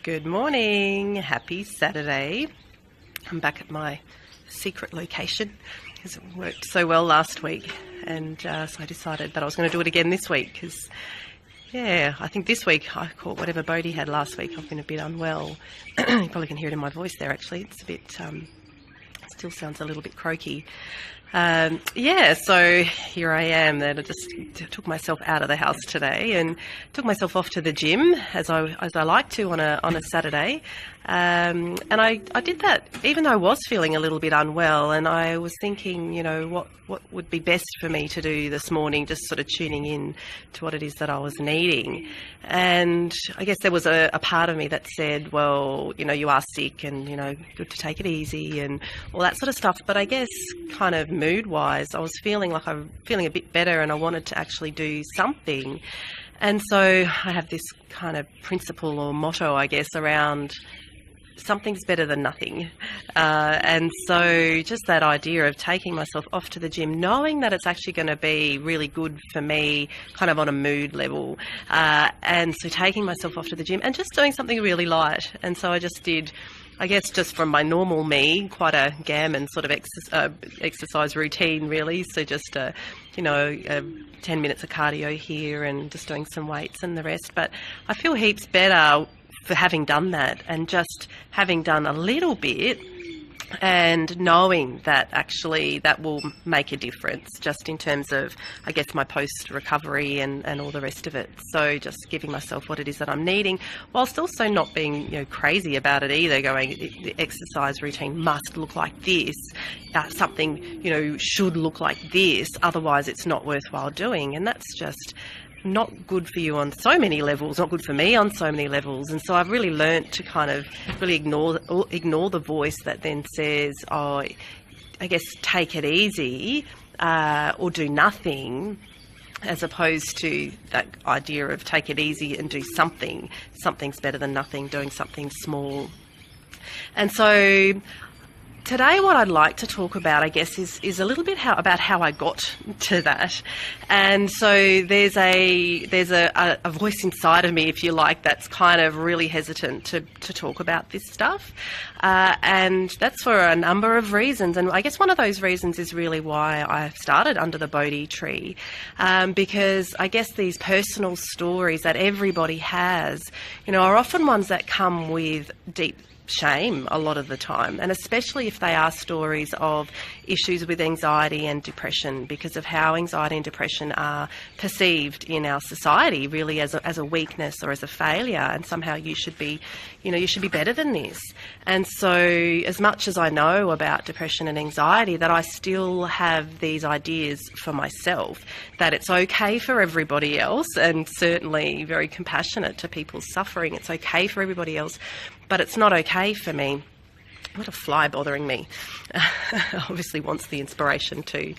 Good morning. Happy Saturday. I'm back at my secret location because it worked so well last week, and so I decided that I was going to do it again this week because, I think this week I caught whatever Bodhi had last week. I've been a bit unwell. You probably can hear it in my voice there, actually. It's a bit, still sounds a little bit croaky. So here I am. That I just took myself out of the house today and took myself off to the gym as I like to on a Saturday. And I did that even though I was feeling a little bit unwell, and I was thinking, what would be best for me to do this morning, just sort of tuning in to what it is that I was needing. And I guess there was a part of me that said, well, you are sick and, good to take it easy and all that sort of stuff. But I guess kind of mood-wise, I was feeling like I'm feeling a bit better and I wanted to actually do something. And so I have this kind of principle or motto, I guess, around something's better than nothing. And so just that idea of taking myself off to the gym, knowing that it's actually going to be really good for me kind of on a mood level. And so taking myself off to the gym and just doing something really light. And so I just did, I guess, just from my normal me, quite a gammon sort of exercise routine, really. So just, 10 minutes of cardio here and just doing some weights and the rest. But I feel heaps better for having done that, and just having done a little bit and knowing that actually that will make a difference just in terms of, I guess, my post-recovery and all the rest of it. So just giving myself what it is that I'm needing, whilst also not being crazy about it either, going, the exercise routine must look like this, something should look like this, otherwise it's not worthwhile doing. And that's just not good for you on so many levels, not good for me on so many levels. And so I've really learnt to kind of really ignore the voice that then says, I guess, take it easy or do nothing, as opposed to that idea of take it easy and do something. Something's better than nothing, doing something small. And so today what I'd like to talk about, I guess, is a little bit about how I got to that. And so there's a voice inside of me, if you like, that's kind of really hesitant to talk about this stuff. And that's for a number of reasons. And I guess one of those reasons is really why I started under the Bodhi tree. Because I guess these personal stories that everybody has, are often ones that come with deep shame a lot of the time, and especially if they are stories of issues with anxiety and depression, because of how anxiety and depression are perceived in our society, really as a weakness or as a failure, and somehow you should be better than this. And so as much as I know about depression and anxiety, that I still have these ideas for myself that it's okay for everybody else, and certainly very compassionate to people's suffering. It's okay for everybody else, but it's not okay for me. What a fly bothering me. Obviously wants the inspiration too.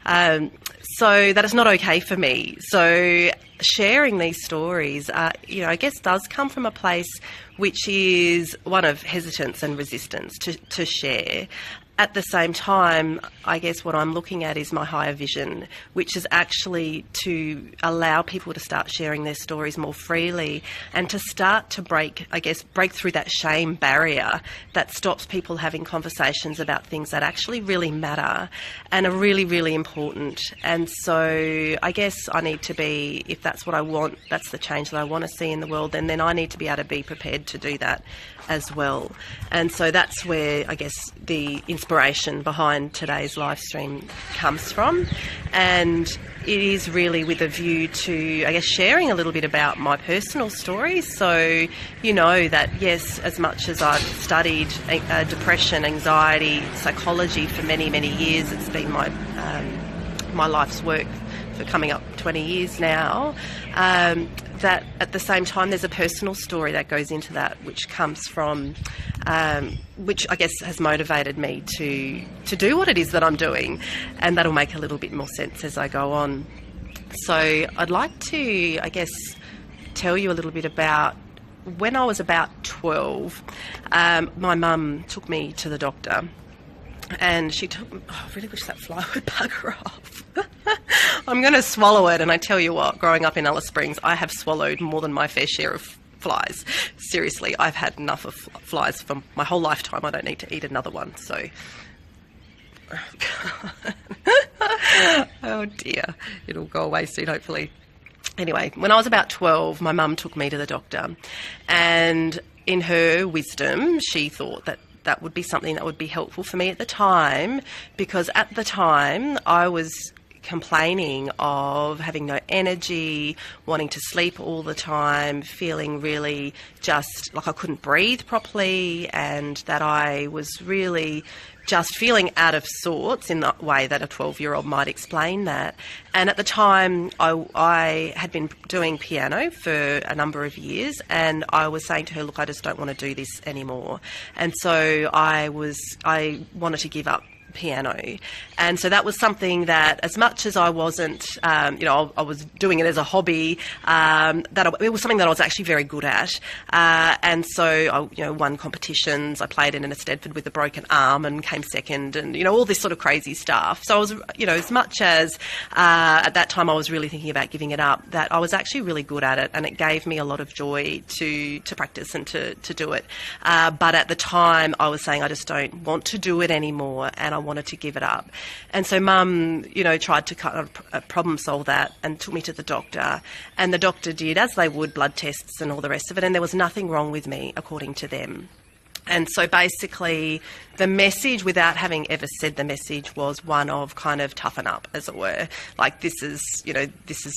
So that it's not okay for me. So sharing these stories, I guess does come from a place which is one of hesitance and resistance to share. At the same time, I guess what I'm looking at is my higher vision, which is actually to allow people to start sharing their stories more freely and to start to break through that shame barrier that stops people having conversations about things that actually really matter and are really, really important. And so I guess I need to be, if that's what I want, that's the change that I want to see in the world, then I need to be able to be prepared to do that as well. And so that's where, I guess, the inspiration behind today's live stream comes from. And it is really with a view to, I guess, sharing a little bit about my personal story. So, that, yes, as much as I've studied depression, anxiety, psychology for many, many years, it's been my life's work for coming up 20 years now, that at the same time there's a personal story that goes into that, which comes from, which I guess has motivated me to do what it is that I'm doing, and that'll make a little bit more sense as I go on. So I'd like to, I guess, tell you a little bit about when I was about 12, my mum took me to the doctor. And she took, I really wish that fly would bugger off. I'm going to swallow it, and I tell you what, growing up in Alice Springs, I have swallowed more than my fair share of flies. Seriously, I've had enough of flies for my whole lifetime. I don't need to eat another one. So, oh dear, it'll go away soon, hopefully. Anyway, when I was about 12, my mum took me to the doctor, and in her wisdom, she thought that that would be something that would be helpful for me at the time, because at the time I was complaining of having no energy, wanting to sleep all the time, feeling really just like I couldn't breathe properly, and that I was really just feeling out of sorts in the way that a 12-year-old might explain that. And at the time, I had been doing piano for a number of years, and I was saying to her, look, I just don't want to do this anymore. And so I wanted to give up piano. And so that was something that, as much as I wasn't, I was doing it as a hobby, it was something that I was actually very good at. And so I, won competitions. I played in an Eisteddfod with a broken arm and came second, and, all this sort of crazy stuff. So I was, as much as at that time I was really thinking about giving it up, that I was actually really good at it, and it gave me a lot of joy to practice and to do it. But at the time I was saying I just don't want to do it anymore, and I wanted to give it up. And so Mum, tried to kind of problem solve that and took me to the doctor. And the doctor did, as they would, blood tests and all the rest of it, and there was nothing wrong with me, according to them. And so basically the message, without having ever said the message, was one of kind of toughen up, as it were. Like, this is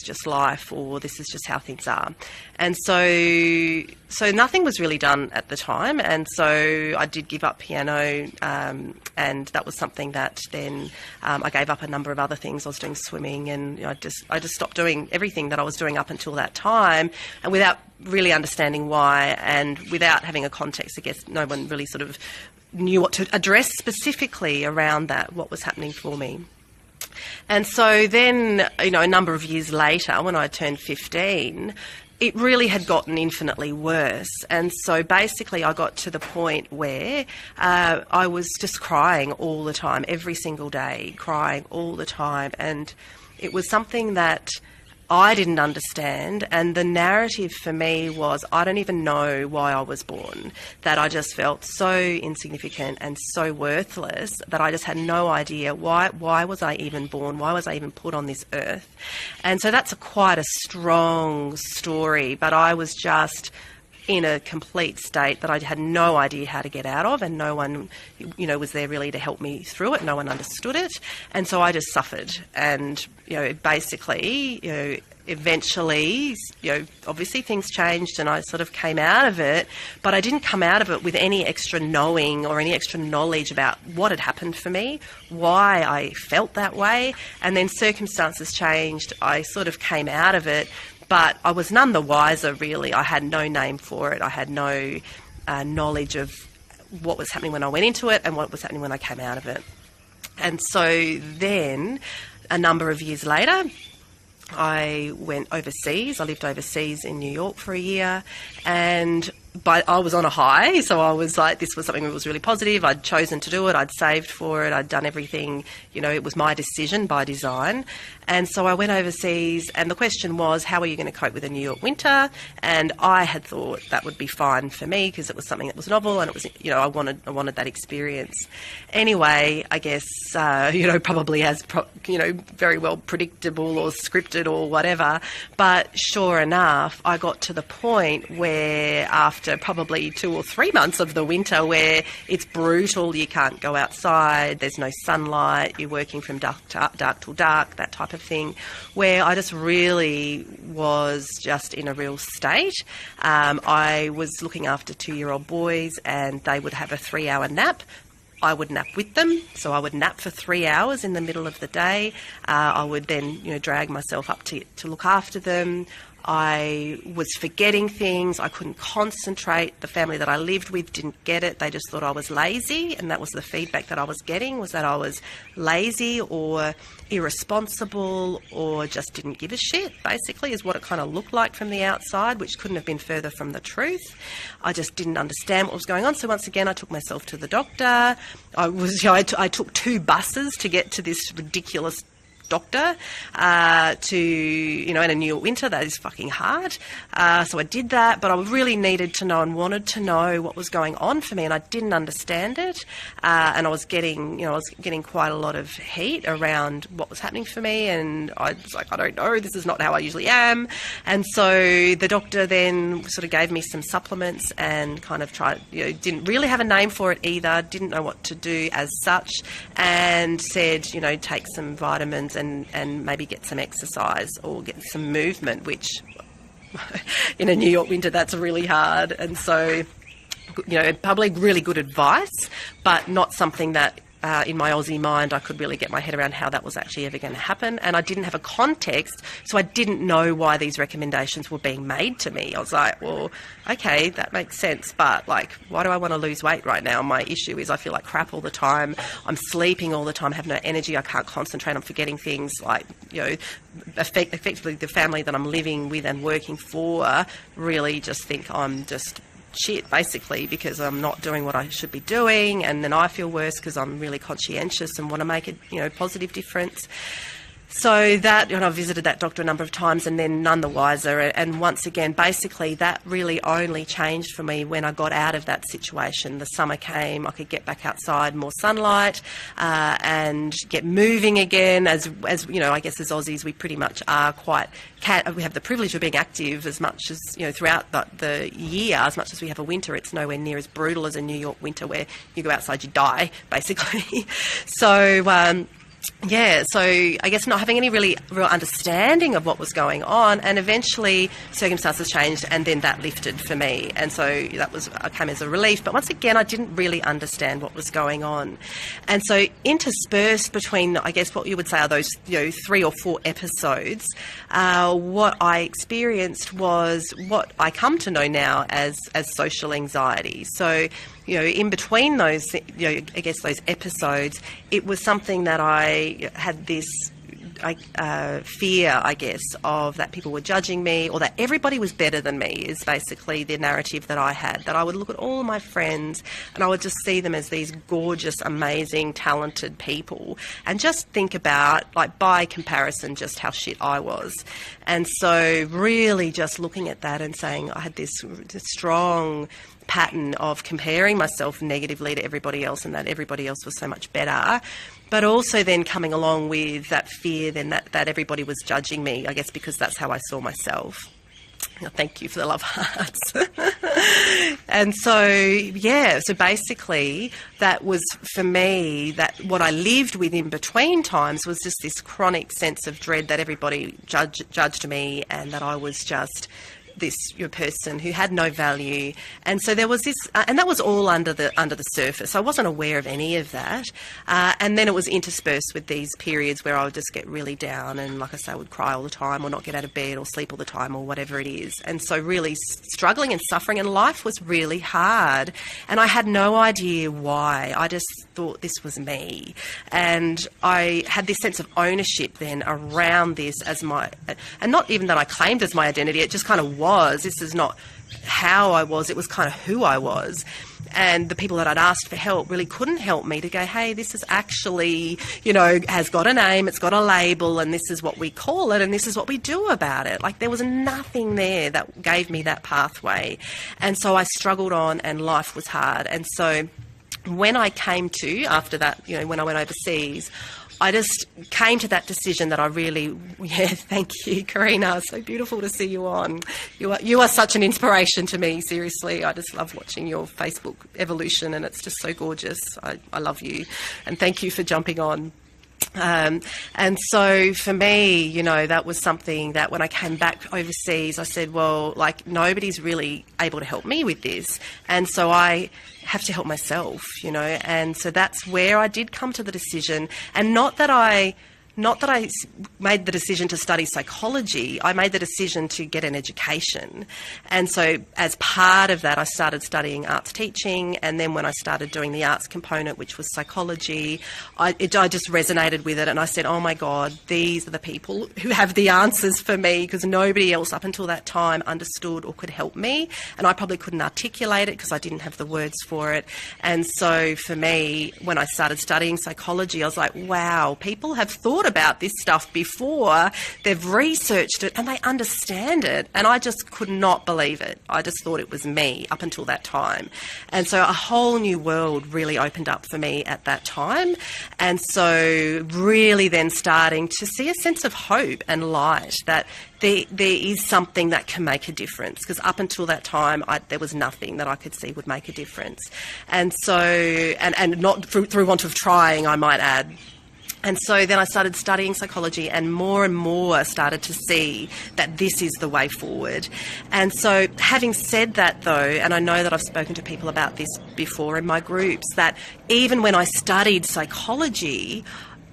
just life, or this is just how things are. And so nothing was really done at the time. And so I did give up piano, and that was something that then I gave up a number of other things. I was doing swimming, and I just stopped doing everything that I was doing up until that time, and without really understanding why, and without having a context. I guess no one really sort of knew what to address specifically around that, what was happening for me. And so then, a number of years later, when I turned 15, it really had gotten infinitely worse. And so basically I got to the point where I was just crying all the time, every single day, crying all the time. And it was something that I didn't understand, and the narrative for me was, I don't even know why I was born, that I just felt so insignificant and so worthless that I just had no idea why was I even born, why was I even put on this earth. And so that's quite a strong story, but I was just in a complete state that I had no idea how to get out of, and no one, was there really to help me through it. No one understood it. And so I just suffered. And, basically, eventually, obviously things changed and I sort of came out of it, but I didn't come out of it with any extra knowing or any extra knowledge about what had happened for me, why I felt that way. And then circumstances changed. I sort of came out of it, but I was none the wiser, really. I had no name for it. I had no knowledge of what was happening when I went into it and what was happening when I came out of it. And so then, a number of years later, I went overseas. I lived overseas in New York for a year, but I was on a high, so I was like, this was something that was really positive. I'd chosen to do it. I'd saved for it. I'd done everything. It was my decision by design. And so I went overseas, and the question was, how are you going to cope with a New York winter? And I had thought that would be fine for me because it was something that was novel, and it was, I wanted that experience. Anyway, I guess, probably as, very well predictable or scripted or whatever. But sure enough, I got to the point where after probably 2 or 3 months of the winter where it's brutal, you can't go outside, there's no sunlight, you're working from dark till dark, that type of thing, where I just really was just in a real state. I was looking after 2-year-old boys, and they would have a 3-hour nap. I would nap with them, so I would nap for 3 hours in the middle of the day. I would then, drag myself up to look after them. I was forgetting things. I couldn't concentrate. The family that I lived with didn't get it. They just thought I was lazy, and that was the feedback that I was getting, was that I was lazy or irresponsible or just didn't give a shit, basically, is what it kind of looked like from the outside, which couldn't have been further from the truth. I just didn't understand what was going on. So once again, I took myself to the doctor. I took 2 buses to get to this ridiculous doctor to, in a New York winter. That is fucking hard. So I did that, but I really needed to know and wanted to know what was going on for me, and I didn't understand it. And I was getting quite a lot of heat around what was happening for me, and I was like, I don't know, this is not how I usually am. And so the doctor then sort of gave me some supplements and kind of tried, didn't really have a name for it either, didn't know what to do as such, and said, take some vitamins and maybe get some exercise or get some movement, which in a New York winter, that's really hard. And so, probably really good advice, but not something that in my Aussie mind I could really get my head around how that was actually ever going to happen. And I didn't have a context, so I didn't know why these recommendations were being made to me. I was like, well, okay, that makes sense, but like, why do I want to lose weight right now? My issue is I feel like crap all the time. I'm sleeping all the time, have no energy, I can't concentrate, I'm forgetting things, like, effectively the family that I'm living with and working for really just think I'm just shit, basically, because I'm not doing what I should be doing, and then I feel worse because I'm really conscientious and want to make a positive difference. So that, I visited that doctor a number of times and then none the wiser. And once again, basically that really only changed for me when I got out of that situation. The summer came, I could get back outside, more sunlight, and get moving again. As I guess as Aussies, we pretty much are we have the privilege of being active as much as, throughout the year. As much as we have a winter, it's nowhere near as brutal as a New York winter where you go outside, you die, basically. So I guess not having any real understanding of what was going on, and eventually circumstances changed and then that lifted for me. And so I came as a relief. But once again, I didn't really understand what was going on. And so interspersed between, I guess, what you would say are those 3 or 4 episodes, what I experienced was what I come to know now as social anxiety. So in between those, I guess those episodes, it was something that I had this fear, I guess, of that people were judging me or that everybody was better than me is basically the narrative that I had. That I would look at all of my friends and I would just see them as these gorgeous, amazing, talented people and just think about, like, by comparison, just how shit I was. And so really just looking at that and saying I had this strong pattern of comparing myself negatively to everybody else and that everybody else was so much better, but also then coming along with that fear then that everybody was judging me, I guess, because that's how I saw myself. Thank you for the love hearts. And so basically that was, for me, that what I lived with in between times was just this chronic sense of dread that everybody judged me and that I was just this person who had no value. And so there was this, and that was all under the surface. I wasn't aware of any of that. And then it was interspersed with these periods where I would just get really down and, like I say, I would cry all the time or not get out of bed or sleep all the time or whatever it is. And so really struggling and suffering, and life was really hard. And I had no idea why. I just thought this was me. And I had this sense of ownership then around this as my, and not even that I claimed as my identity, it just kind of was. This is not how I was, it was kind of who I was. And the people that I'd asked for help really couldn't help me to go, hey, this is actually, has got a name, it's got a label, and this is what we call it, and this is what we do about it. Like, there was nothing there that gave me that pathway. And so I struggled on, and life was hard. And so when I came to, after that, when I went overseas, I just came to that decision that I really, thank you, Karina. So beautiful to see you on. You are such an inspiration to me, seriously. I just love watching your Facebook evolution, and it's just so gorgeous. I love you, and thank you for jumping on. And so for me, that was something that when I came back overseas, I said, well, like, nobody's really able to help me with this. And so I have to help myself, and so that's where I did come to the decision. And not that I made the decision to study psychology, I made the decision to get an education. And so as part of that, I started studying arts teaching. And then when I started doing the arts component, which was psychology, I just resonated with it. And I said, oh my God, these are the people who have the answers for me, because nobody else up until that time understood or could help me. And I probably couldn't articulate it because I didn't have the words for it. And so for me, when I started studying psychology, I was like, wow, people have thought thought about this stuff before. They've researched it and they understand it. And I just could not believe it. I just thought it was me up until that time. And so a whole new world really opened up for me at that time. And so really then starting to see a sense of hope and light that there is something that can make a difference, because up until that time there was nothing that I could see would make a difference. And so, and not through want of trying, I might add. And so then I started studying psychology and more started to see that this is the way forward. And so having said that though, and I know that I've spoken to people about this before in my groups, that even when I studied psychology,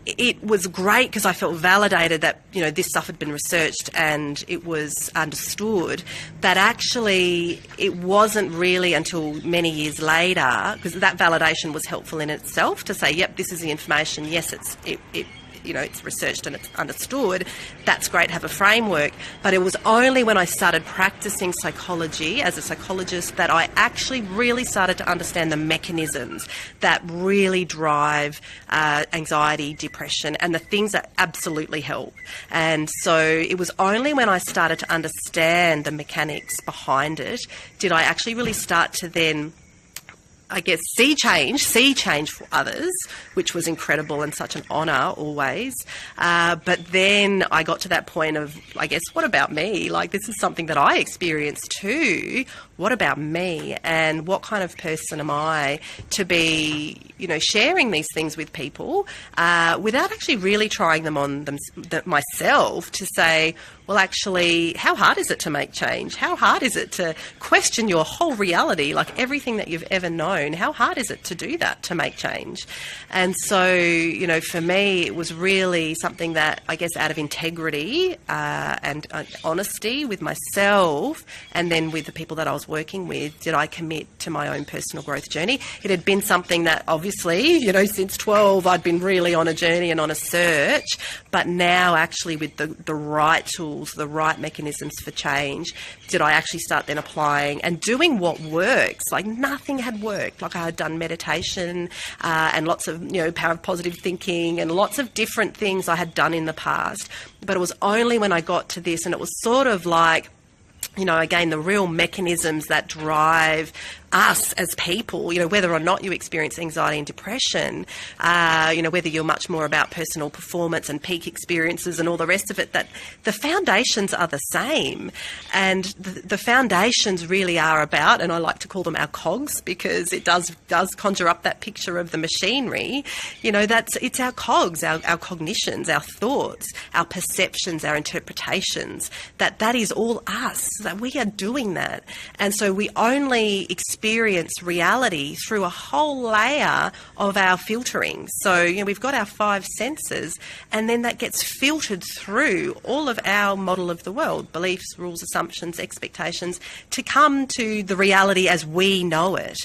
it was great because I felt validated that, you know, this stuff had been researched and it was understood, but actually it wasn't really until many years later, because that validation was helpful in itself to say, yep, this is the information, yes, it's researched and it's understood. That's great to have a framework. But it was only when I started practicing psychology as a psychologist that I actually really started to understand the mechanisms that really drive anxiety, depression, and the things that absolutely help. And so it was only when I started to understand the mechanics behind it did I actually really start to then, I guess, see change for others, which was incredible and such an honour always. But then I got to that point of, I guess, what about me? Like, this is something that I experienced too. What about me? And what kind of person am I to be, you know, sharing these things with people without actually really trying them on myself to say, well, actually, how hard is it to make change? How hard is it to question your whole reality, like everything that you've ever known? How hard is it to do that, to make change? And so, you know, for me, it was really something that, I guess, out of integrity and honesty with myself and then with the people that I was working with, did I commit to my own personal growth journey. It had been something that obviously, you know, since 12, I'd been really on a journey and on a search, but now actually with the right tools, the right mechanisms for change, did I actually start then applying and doing what works. Like nothing had worked. Like I had done meditation and lots of, you know, power of positive thinking and lots of different things I had done in the past. But it was only when I got to this, and it was sort of like, you know, again, the real mechanisms that drive us as people, you know, whether or not you experience anxiety and depression, you know, whether you're much more about personal performance and peak experiences and all the rest of it, that the foundations are the same. And the foundations really are about, and I like to call them our cogs, because it does conjure up that picture of the machinery, you know, it's our cogs, our cognitions, our thoughts, our perceptions, our interpretations, that is all us, that we are doing that. And so we only experience reality through a whole layer of our filtering. So, you know, we've got our 5 senses, and then that gets filtered through all of our model of the world, beliefs, rules, assumptions, expectations, to come to the reality as we know it.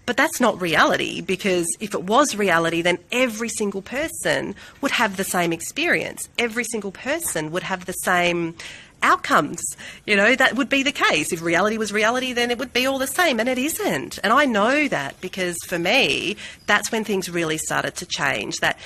But that's not reality, because if it was reality, then every single person would have the same experience. Every single person would have the same outcomes. You know, that would be the case. If reality was reality, then it would be all the same, and it isn't. And I know that, because for me, that's when things really started to change, that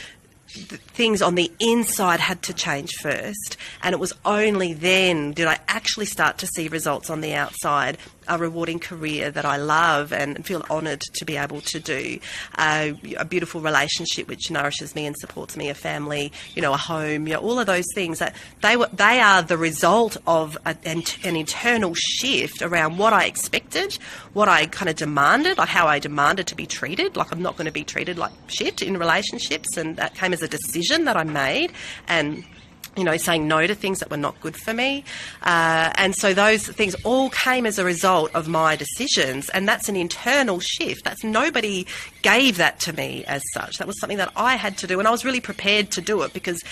things on the inside had to change first, and it was only then did I actually start to see results on the outside, a rewarding career that I love and feel honoured to be able to do, a beautiful relationship which nourishes me and supports me, a family, you know, a home, you know, all of those things, that they are the result of an internal shift around what I expected, what I kind of demanded, like how I demanded to be treated. Like, I'm not going to be treated like shit in relationships, and that came as a decision that I made, and you know, saying no to things that were not good for me. And so those things all came as a result of my decisions, and that's an internal shift. That's, nobody gave that to me as such. That was something that I had to do, and I was really prepared to do it, because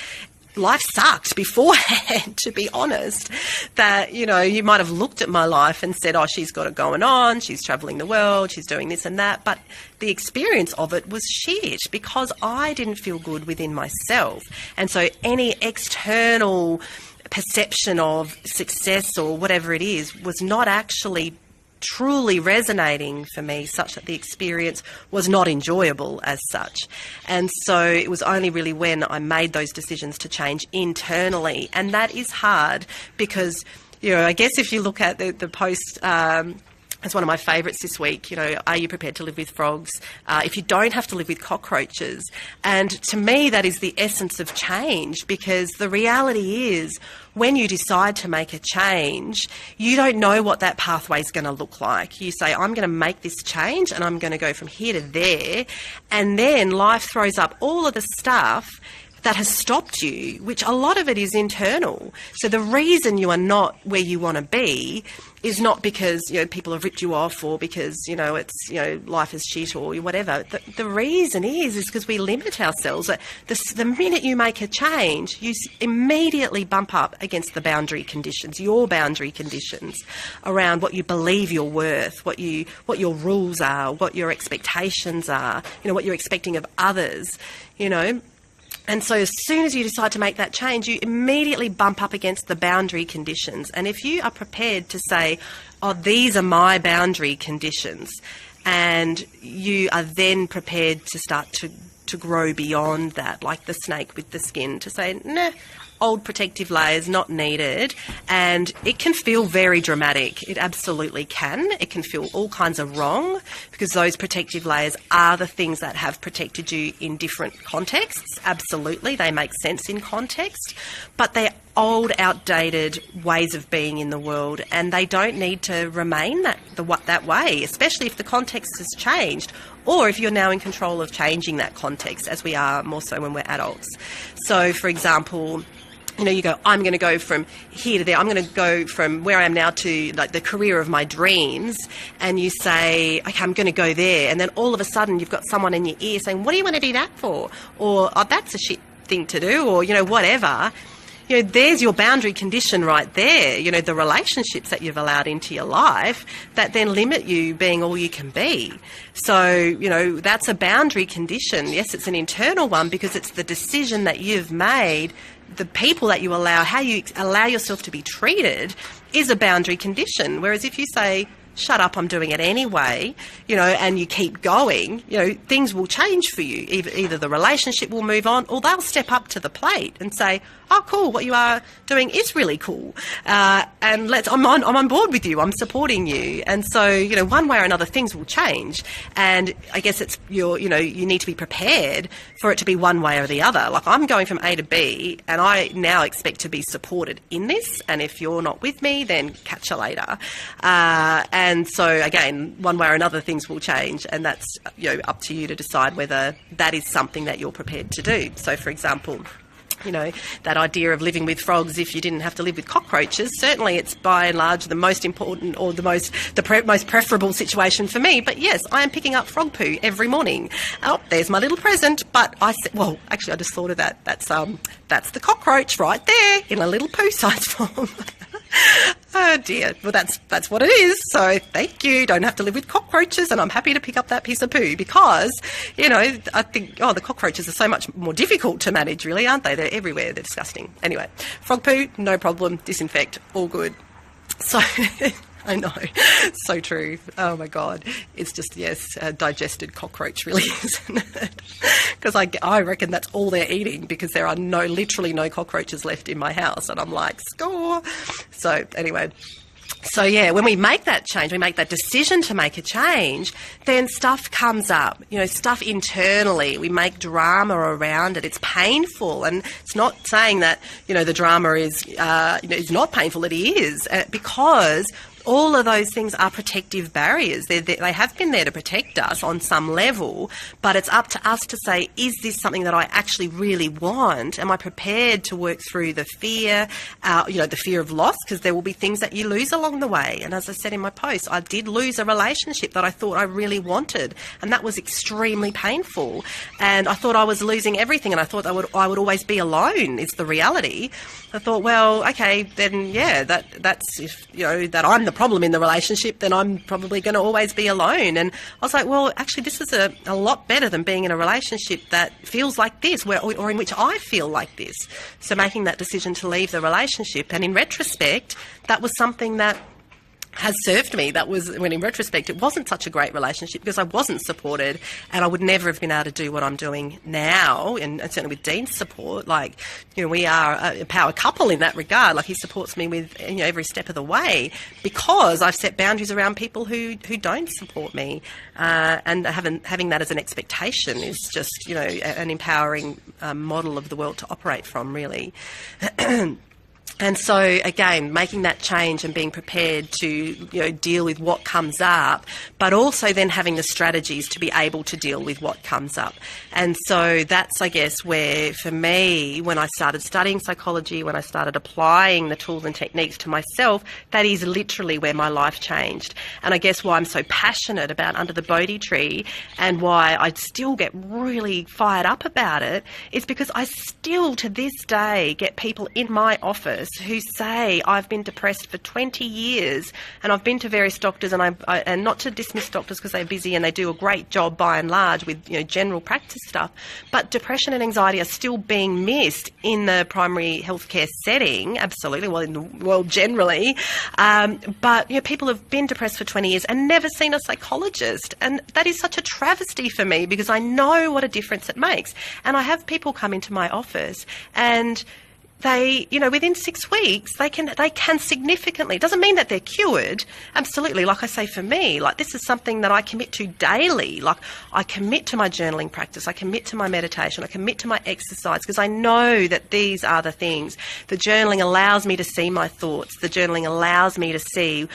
life sucked beforehand, to be honest. That, you know, you might have looked at my life and said, oh, she's got it going on, she's travelling the world, she's doing this and that. But the experience of it was shit, because I didn't feel good within myself. And so any external perception of success or whatever it is was not actually truly resonating for me, such that the experience was not enjoyable as such. And so it was only really when I made those decisions to change internally. And that is hard because, I guess if you look at the post, it's one of my favourites this week, are you prepared to live with frogs if you don't have to live with cockroaches? And to me, that is the essence of change, because the reality is when you decide to make a change, you don't know what that pathway is going to look like. You say, I'm going to make this change and I'm going to go from here to there. And then life throws up all of the stuff that has stopped you, which a lot of it is internal. So the reason you are not where you want to be is not because, people have ripped you off, or because, it's, life is shit or whatever. The reason is because we limit ourselves. The minute you make a change, you immediately bump up against the boundary conditions, your boundary conditions around what you believe you're worth, what your rules are, what your expectations are, what you're expecting of others, And so as soon as you decide to make that change, you immediately bump up against the boundary conditions. And if you are prepared to say, these are my boundary conditions, and you are then prepared to start to grow beyond that, like the snake with the skin, to say, nah, old protective layers not needed. And it can feel very dramatic. It absolutely can. It can feel all kinds of wrong, because those protective layers are the things that have protected you in different contexts. Absolutely, they make sense in context, but they're old, outdated ways of being in the world, and they don't need to remain that way, especially if the context has changed, or if you're now in control of changing that context, as we are more so when we're adults. So, for example, you go, I'm going to go from here to there. I'm going to go from where I am now to like the career of my dreams. And you say, okay, I'm going to go there. And then all of a sudden you've got someone in your ear saying, what do you want to do that for? Or, that's a shit thing to do, or, whatever. There's your boundary condition right there. The relationships that you've allowed into your life that then limit you being all you can be. So, that's a boundary condition. Yes, it's an internal one, because it's the decision that you've made. The people that you allow, how you allow yourself to be treated, is a boundary condition. Whereas if you say, shut up, I'm doing it anyway, and you keep going, things will change for you. Either the relationship will move on, or they'll step up to the plate and say, oh, cool, what you are doing is really cool. And I'm on board with you. I'm supporting you. And so, one way or another, things will change. And I guess it's you need to be prepared for it to be one way or the other. Like, I'm going from A to B, and I now expect to be supported in this. And if you're not with me, then catch you later. And so, again, one way or another, things will change. And that's, up to you to decide whether that is something that you're prepared to do. So, for example, that idea of living with frogs if you didn't have to live with cockroaches, certainly it's by and large the most important, or the most preferable situation for me. But yes, I am picking up frog poo every morning. Oh, there's my little present. But I just thought of that. That's the cockroach right there in a little poo-sized form. Oh dear. Well, that's what it is. So thank you. Don't have to live with cockroaches, and I'm happy to pick up that piece of poo, because, I think, the cockroaches are so much more difficult to manage, really, aren't they? They're everywhere. They're disgusting. Anyway, frog poo, no problem. Disinfect, all good. So I know. So true. Oh my God. It's just, yes, a digested cockroach, really, isn't it? Because I reckon that's all they're eating, because there are literally no cockroaches left in my house. And I'm like, score. So anyway. So yeah, when we make that change, we make that decision to make a change, then stuff comes up, stuff internally. We make drama around it. It's painful, and it's not saying that, the drama is not painful. It is, because all of those things are protective barriers. They have been there to protect us on some level, but it's up to us to say, is this something that I actually really want? Am I prepared to work through the fear, the fear of loss? Because there will be things that you lose along the way. And as I said in my post, I did lose a relationship that I thought I really wanted, and that was extremely painful. And I thought I was losing everything, and I thought I would always be alone, is the reality. I thought, well, okay, then yeah, that's if, that I'm the problem in the relationship, then I'm probably going to always be alone. And I was like, well, actually, this is a lot better than being in a relationship that feels like this, or in which I feel like this. So making that decision to leave the relationship, and in retrospect, that was something that has served me. That was when, in retrospect, it wasn't such a great relationship because I wasn't supported, and I would never have been able to do what I'm doing now, and certainly with Dean's support. Like, we are a power couple in that regard. Like, he supports me with, every step of the way because I've set boundaries around people who don't support me, and having that as an expectation is just, an empowering model of the world to operate from, really. And so, again, making that change and being prepared to, deal with what comes up, but also then having the strategies to be able to deal with what comes up. And so that's, I guess, where, for me, when I started studying psychology, when I started applying the tools and techniques to myself, that is literally where my life changed. And I guess why I'm so passionate about Under the Bodhi Tree and why I still get really fired up about it is because I still, to this day, get people in my office who say, I've been depressed for 20 years and I've been to various doctors, and and not to dismiss doctors because they're busy and they do a great job by and large with general practice stuff, but depression and anxiety are still being missed in the primary healthcare setting, absolutely, well, in the world generally, but people have been depressed for 20 years and never seen a psychologist, and that is such a travesty for me because I know what a difference it makes. And I have people come into my office and they, within 6 weeks, they can significantly, it doesn't mean that they're cured, absolutely, like I say, for me, like, this is something that I commit to daily. Like, I commit to my journaling practice, I commit to my meditation, I commit to my exercise, because I know that these are the things. The journaling allows me to see my thoughts, the journaling allows me to see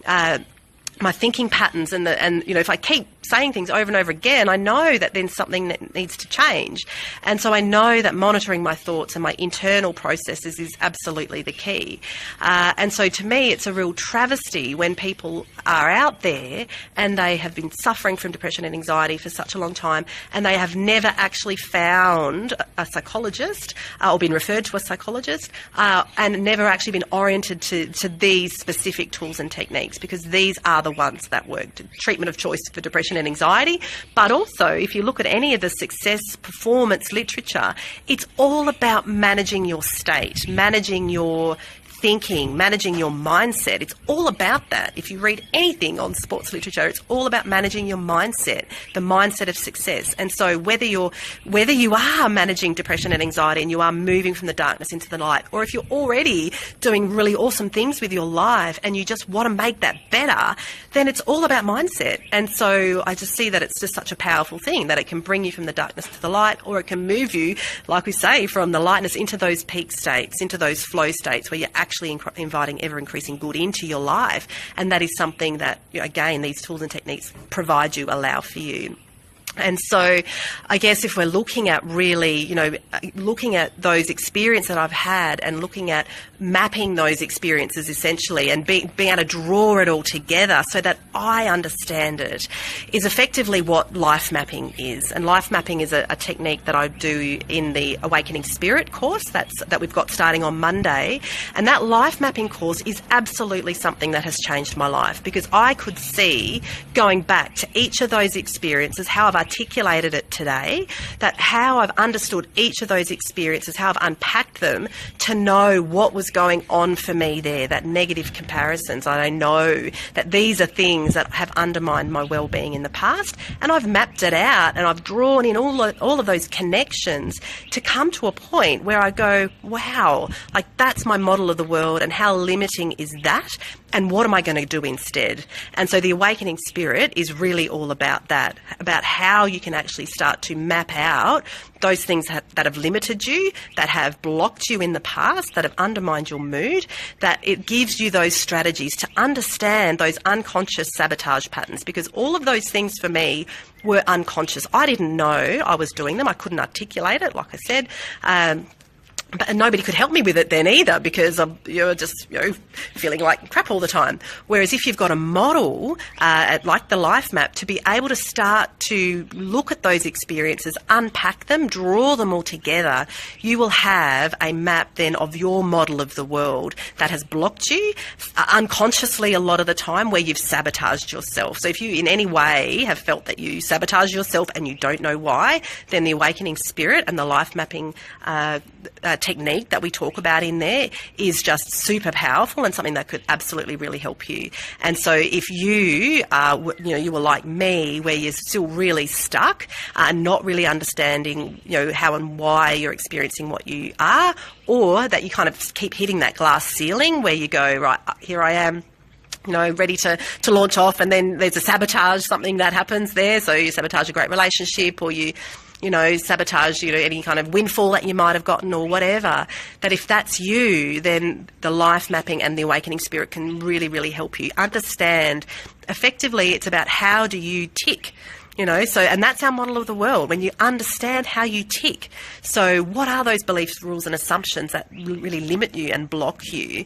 my thinking patterns, and if I keep saying things over and over again, I know that then something that needs to change. And so I know that monitoring my thoughts and my internal processes is absolutely the key. And so to me, it's a real travesty when people are out there and they have been suffering from depression and anxiety for such a long time and they have never actually found a psychologist or been referred to a psychologist and never actually been oriented to these specific tools and techniques, because these are the ones that work. Treatment of choice for depression and anxiety, but also if you look at any of the success performance literature, it's all about managing your state, managing your thinking, managing your mindset. It's all about that. If you read anything on sports literature, it's all about managing your mindset, the mindset of success. And so whether you are managing depression and anxiety and you are moving from the darkness into the light, or if you're already doing really awesome things with your life and you just want to make that better, then it's all about mindset. And so I just see that it's just such a powerful thing, that it can bring you from the darkness to the light, or it can move you, like we say, from the lightness into those peak states, into those flow states where you're actually inviting ever-increasing good into your life. And that is something that, again, these tools and techniques provide you, allow for you. And so I guess if we're looking at really, looking at those experiences that I've had and looking at mapping those experiences essentially and being able to draw it all together so that I understand it, is effectively what life mapping is. And life mapping is a technique that I do in the Awakening Spirit course that we've got starting on Monday. And that life mapping course is absolutely something that has changed my life, because I could see, going back to each of those experiences, how I've articulated it today, that how I've understood each of those experiences, how I've unpacked them to know what was going on for me there, that negative comparisons. I know that these are things that have undermined my well-being in the past, and I've mapped it out and I've drawn in all of those connections to come to a point where I go, wow, like that's my model of the world, and how limiting is that? And what am I going to do instead? And so the Awakening Spirit is really all about that, about how you can actually start to map out those things that have limited you, that have blocked you in the past, that have undermined your mood, that it gives you those strategies to understand those unconscious sabotage patterns, because all of those things for me were unconscious. I didn't know I was doing them. I couldn't articulate it, like I said. But nobody could help me with it then either, because I'm just feeling like crap all the time. Whereas if you've got a model like the life map, to be able to start to look at those experiences, unpack them, draw them all together, you will have a map then of your model of the world that has blocked you unconsciously a lot of the time, where you've sabotaged yourself. So if you in any way have felt that you sabotage yourself and you don't know why, then the Awakening Spirit and the life mapping technique that we talk about in there is just super powerful and something that could absolutely really help you. And so if you are, you were like me, where you're still really stuck and not really understanding, how and why you're experiencing what you are, or that you kind of keep hitting that glass ceiling where you go, right, here I am, ready to launch off, and then there's a sabotage, something that happens there. So you sabotage a great relationship, or you sabotage, any kind of windfall that you might have gotten or whatever. That if that's you, then the life mapping and the awakening spirit can really, really help you understand. Effectively, it's about how do you tick. And that's our model of the world, when you understand how you tick. So what are those beliefs, rules and assumptions that really limit you and block you?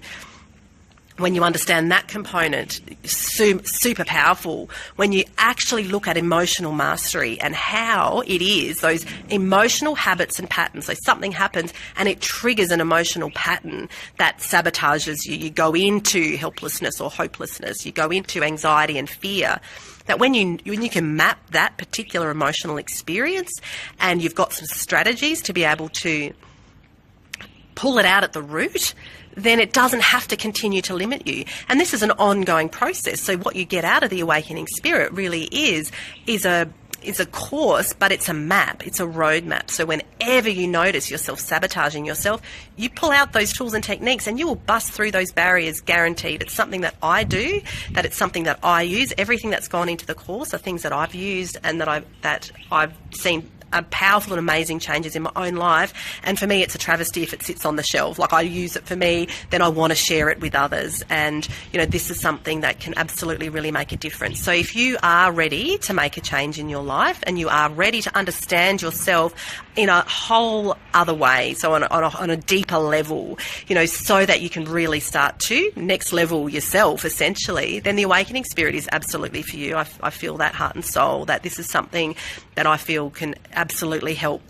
When you understand that component, super powerful. When you actually look at emotional mastery and how it is, those emotional habits and patterns. So something happens and it triggers an emotional pattern that sabotages you. You go into helplessness or hopelessness. You go into anxiety and fear. That when you can map that particular emotional experience and you've got some strategies to be able to pull it out at the root, then it doesn't have to continue to limit you. And this is an ongoing process. So what you get out of the awakening spirit really is a course, but it's a map. It's a roadmap. So whenever you notice yourself sabotaging yourself, you pull out those tools and techniques and you will bust through those barriers, guaranteed. It's something that I do, that it's something that I use. Everything that's gone into the course are things that I've used and that I've seen powerful and amazing changes in my own life. And for me, it's a travesty if it sits on the shelf. Like, I use it for me, then I want to share it with others. And, this is something that can absolutely really make a difference. So if you are ready to make a change in your life and you are ready to understand yourself in a whole other way, so on a deeper level, so that you can really start to next level yourself, essentially, then the awakening spirit is absolutely for you. I feel that heart and soul, that this is something that I feel can absolutely help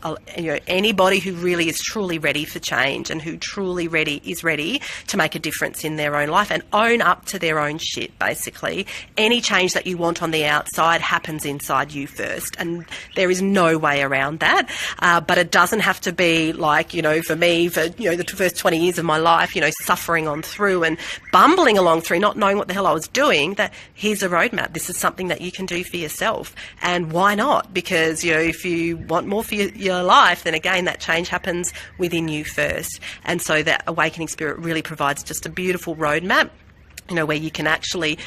anybody who really is truly ready for change and who truly is ready to make a difference in their own life and own up to their own shit, basically. Any change that you want on the outside happens inside you first, and there is no way around that. But it doesn't have to be like, for me, for, the first 20 years of my life, suffering on through and bumbling along through, not knowing what the hell I was doing, that here's a roadmap. This is something that you can do for yourself. And why not? Because, if you want more for your life, then again, that change happens within you first. And so that awakening spirit really provides just a beautiful roadmap, where you can actually,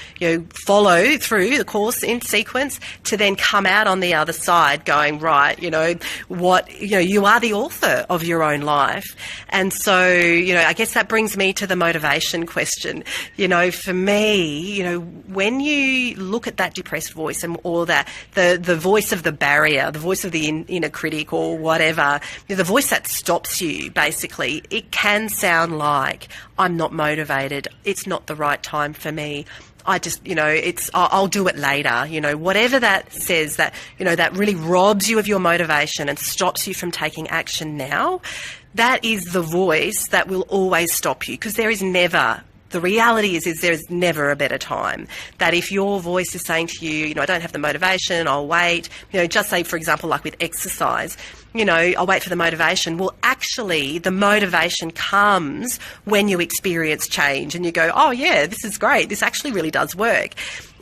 follow through the course in sequence to then come out on the other side going, right, you are the author of your own life. And so, I guess that brings me to the motivation question. For me, when you look at that depressed voice or that the voice of the barrier, the voice of the inner critic or whatever, the voice that stops you, basically, it can sound like, I'm not motivated, it's not the right time for me, I just, I'll do it later, whatever that says, that, that really robs you of your motivation and stops you from taking action now, that is the voice that will always stop you, because there is never, the reality is there's never a better time. That if your voice is saying to you, I don't have the motivation, I'll wait, just say, for example, like with exercise, I'll wait for the motivation. Well, actually, the motivation comes when you experience change and you go, oh, yeah, this is great. This actually really does work.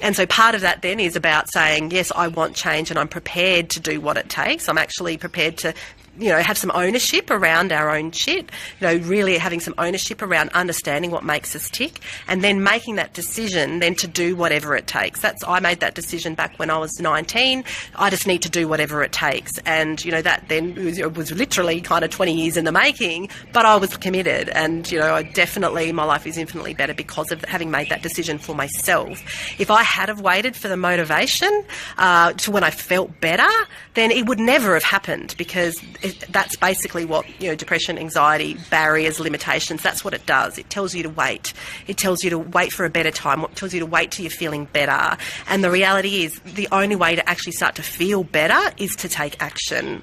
And so part of that then is about saying, yes, I want change and I'm prepared to do what it takes. I'm actually prepared to have some ownership around our own shit, really having some ownership around understanding what makes us tick, and then making that decision then to do whatever it takes. I made that decision back when I was 19. I just need to do whatever it takes. And, that then was literally kind of 20 years in the making, but I was committed. And, my life is infinitely better because of having made that decision for myself. If I had have waited for the motivation to when I felt better, then it would never have happened, because that's basically what, depression, anxiety, barriers, limitations, that's what it does. It tells you to wait. It tells you to wait for a better time. It tells you to wait till you're feeling better. And the reality is the only way to actually start to feel better is to take action.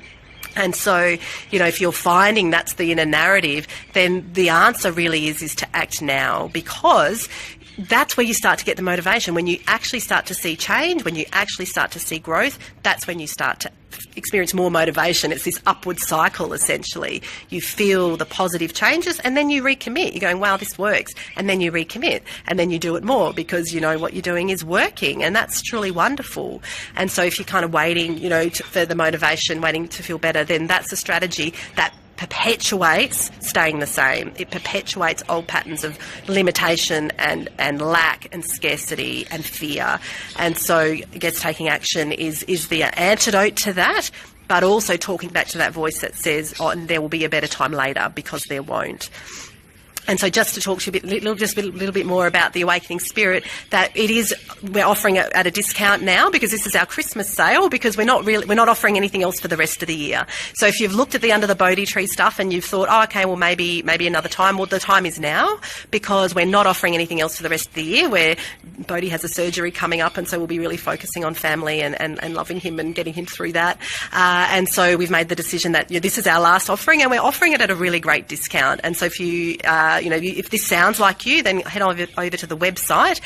And so, if you're finding that's the inner narrative, then the answer really is to act now, because that's where you start to get the motivation. When you actually start to see change, when you actually start to see growth, that's when you start to experience more motivation. It's this upward cycle, essentially. You feel the positive changes and then you recommit. You're going, wow, this works. And then you recommit and then you do it more because you know what you're doing is working, and that's truly wonderful. And so if you're kind of waiting, for the motivation, waiting to feel better, then that's a strategy that perpetuates staying the same. It perpetuates old patterns of limitation and lack and scarcity and fear. And so I guess taking action is the antidote to that, but also talking back to that voice that says, oh, and there will be a better time later, because there won't. And so just to talk to you a little bit more about the Awakening Spirit, that we're offering it at a discount now because this is our Christmas sale, because we're not offering anything else for the rest of the year. So if you've looked at the Under the Bodhi Tree stuff and you've thought, oh, okay, well, maybe another time, well, the time is now, because we're not offering anything else for the rest of the year, where Bodhi has a surgery coming up, and so we'll be really focusing on family and loving him and getting him through that. And so we've made the decision that this is our last offering, and we're offering it at a really great discount. And so if you if this sounds like you, then head over to the website.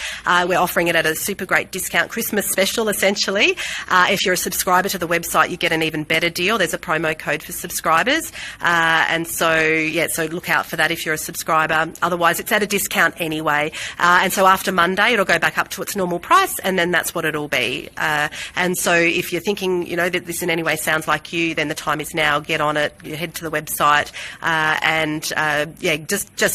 We're offering it at a super great discount, Christmas special, essentially. If you're a subscriber to the website, you get an even better deal. There's a promo code for subscribers. So look out for that if you're a subscriber. Otherwise, it's at a discount anyway. And so after Monday, it'll go back up to its normal price, and then that's what it'll be. And so if you're thinking, that this in any way sounds like you, then the time is now. Get on it. You head to the website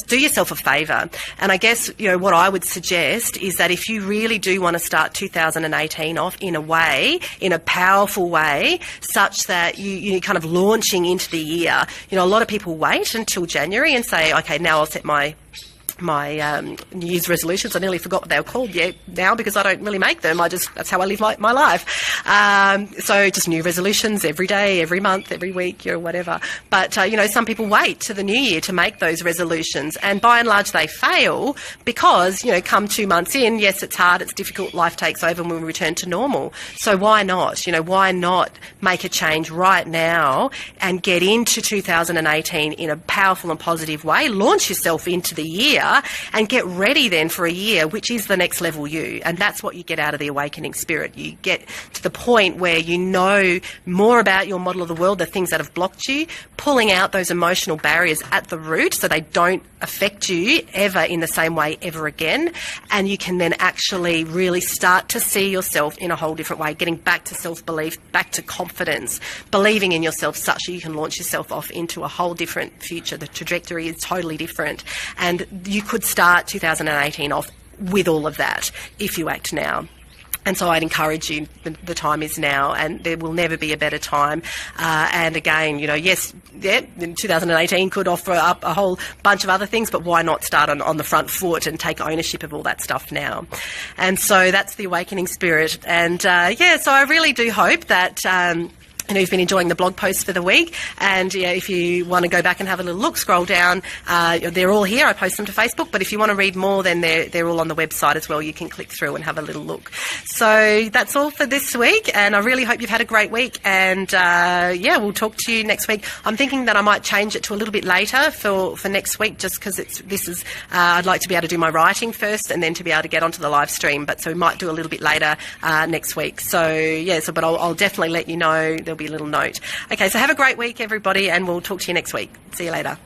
just do yourself a favour. And I guess, what I would suggest is that if you really do want to start 2018 off in a powerful way, such that you're kind of launching into the year, a lot of people wait until January and say, okay, now I'll set my New Year's resolutions. I nearly forgot what they were called now because I don't really make them. That's how I live my life. So just new resolutions every day, every month, every week, whatever. But, some people wait to the new year to make those resolutions, and by and large they fail because, come 2 months in, yes, it's hard, it's difficult, life takes over and we return to normal. So why not? Why not make a change right now and get into 2018 in a powerful and positive way, launch yourself into the year, and get ready then for a year which is the next level you. And that's what you get out of the Awakening Spirit. You get to the point where you know more about your model of the world, the things that have blocked you, pulling out those emotional barriers at the root so they don't affect you ever in the same way ever again. And you can then actually really start to see yourself in a whole different way, getting back to self-belief, back to confidence, believing in yourself such that you can launch yourself off into a whole different future. The trajectory is totally different. And you could start 2018 off with all of that if you act now. And so I'd encourage you, the time is now, and there will never be a better time. And again, 2018 could offer up a whole bunch of other things, but why not start on the front foot and take ownership of all that stuff now? And so that's the Awakening Spirit. And so I really do hope that you've been enjoying the blog posts for the week, and if you want to go back and have a little look, scroll down. They're all here. I post them to Facebook, but if you want to read more, then they're all on the website as well. You can click through and have a little look. So that's all for this week, and I really hope you've had a great week. And we'll talk to you next week. I'm thinking that I might change it to a little bit later for next week, just because I'd like to be able to do my writing first and then to be able to get onto the live stream. But so we might do a little bit later next week. But I'll definitely let you know. There'll be a little note. Okay, so have a great week, everybody, and we'll talk to you next week. See you later.